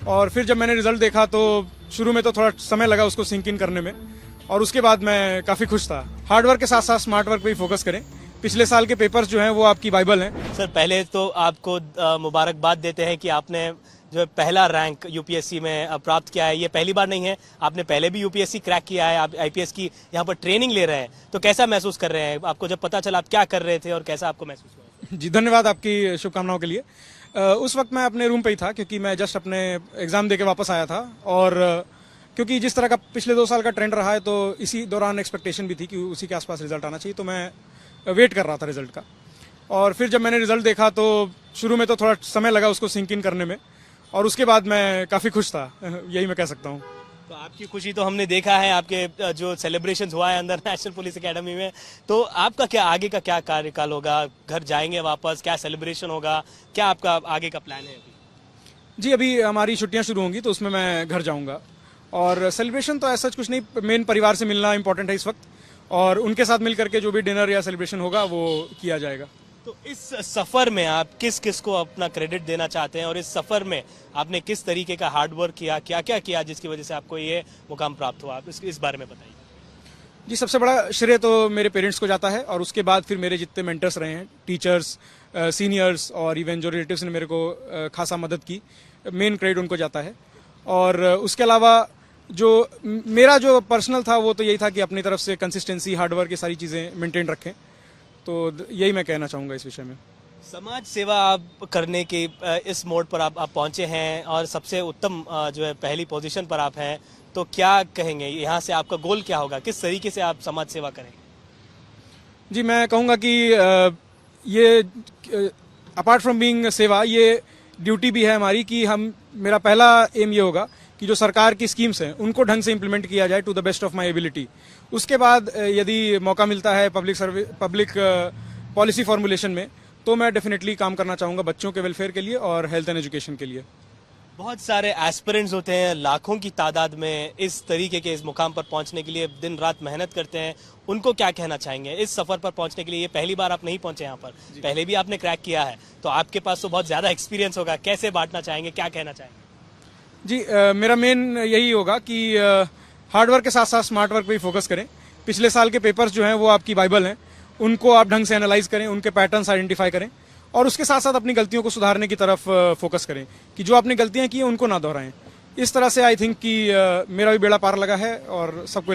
और फिर जब मैंने रिजल्ट देखा तो शुरू में तो थोड़ा समय लगा उसको सिंक इन करने में, और उसके बाद मैं काफ़ी खुश था। हार्ड वर्क के साथ साथ स्मार्ट वर्क पे ही फोकस करें। पिछले साल के पेपर्स जो हैं वो आपकी बाइबल हैं। सर, पहले तो आपको मुबारकबाद देते हैं कि आपने जो है पहला रैंक यूपीएससी में प्राप्त किया है। ये पहली बार नहीं है, आपने पहले भी यूपीएससी क्रैक किया है, आप आईपीएस की यहाँ पर ट्रेनिंग ले रहे हैं, तो कैसा महसूस कर रहे हैं? आपको जब पता चला आप क्या कर रहे थे और कैसा आपको महसूस हुआ? जी, धन्यवाद आपकी शुभकामनाओं के लिए। उस वक्त मैं अपने रूम पे ही था क्योंकि मैं जस्ट अपने एग्ज़ाम दे के वापस आया था, और क्योंकि जिस तरह का पिछले 2 साल का ट्रेंड रहा है तो इसी दौरान एक्सपेक्टेशन भी थी कि उसी के आसपास रिजल्ट आना चाहिए, तो मैं वेट कर रहा था रिजल्ट का। और फिर जब मैंने रिजल्ट देखा तो शुरू में तो थोड़ा समय लगा उसको सिंक इन करने में, और उसके बाद मैं काफ़ी खुश था, यही मैं कह सकता हूँ। तो आपकी खुशी तो हमने देखा है, आपके जो सेलिब्रेशंस हुआ है अंदर नेशनल पुलिस एकेडमी में, तो आपका क्या आगे का क्या कार्यकाल होगा? घर जाएंगे वापस, क्या सेलिब्रेशन होगा, क्या आपका आगे का प्लान है अभी? जी, अभी हमारी छुट्टियां शुरू होंगी तो उसमें मैं घर जाऊंगा, और सेलिब्रेशन तो ऐसा कुछ नहीं, मेन परिवार से मिलना इंपॉर्टेंट है इस वक्त, और उनके साथ मिल करके जो भी डिनर या सेलिब्रेशन होगा वो किया जाएगा। तो इस सफर में आप किस किस को अपना क्रेडिट देना चाहते हैं, और इस सफर में आपने किस तरीके का हार्ड वर्क किया, क्या क्या किया जिसकी वजह से आपको ये मुकाम प्राप्त हुआ? आप इस बारे में बताइए। जी, सबसे बड़ा श्रेय तो मेरे पेरेंट्स को जाता है, और उसके बाद फिर मेरे जितने मेंटर्स रहे हैं, टीचर्स, सीनियर्स और इवन जो रिलेटिव्स ने मेरे को खासा मदद की, मेन क्रेडिट उनको जाता है। और उसके अलावा जो मेरा जो पर्सनल था वो तो यही था कि अपनी तरफ से कंसिस्टेंसी, हार्डवर्क, ये सारी चीज़ें मेंटेन रखें, तो यही मैं कहना चाहूँगा इस विषय में। समाज सेवा आप करने के इस मोड पर आप पहुंचे हैं, और सबसे उत्तम जो है पहली पोजीशन पर आप हैं, तो क्या कहेंगे यहाँ से आपका गोल क्या होगा? किस तरीके से आप समाज सेवा करेंगे? जी, मैं कहूँगा कि ये अपार्ट फ्रॉम बीइंग सेवा, ये ड्यूटी भी है हमारी कि मेरा पहला एम ये होगा कि जो सरकार की स्कीम्स हैं उनको ढंग से इम्प्लीमेंट किया जाए to the best of my ability. उसके बाद यदि मौका मिलता है पब्लिक पॉलिसी फॉर्मुलेशन में, तो मैं डेफिनेटली काम करना चाहूँगा बच्चों के वेलफेयर के लिए और हेल्थ एंड एजुकेशन के लिए। बहुत सारे एस्पिरेंट्स होते हैं, लाखों की तादाद में इस तरीके के इस मुकाम पर पहुंचने के लिए दिन रात मेहनत करते हैं, उनको क्या कहना चाहेंगे इस सफर पर पहुंचने के लिए? ये पहली बार आप नहीं पहुंचे यहाँ पर, पहले भी आपने क्रैक किया है, तो आपके पास तो बहुत ज्यादा एक्सपीरियंस होगा, कैसे बांटना चाहेंगे, क्या कहना चाहेंगे? जी, मेरा मेन यही होगा कि हार्ड वर्क के साथ साथ स्मार्ट वर्क पे ही फोकस करें। पिछले साल के पेपर्स जो हैं वो आपकी बाइबल हैं, उनको आप ढंग से एनालाइज करें, उनके पैटर्न्स आइडेंटिफाई करें, और उसके साथ साथ अपनी गलतियों को सुधारने की तरफ फोकस करें कि जो आपने गलतियां की हैं उनको ना दोहराएं। इस तरह से आई थिंक कि मेरा भी बेड़ा पार लगा है और सबको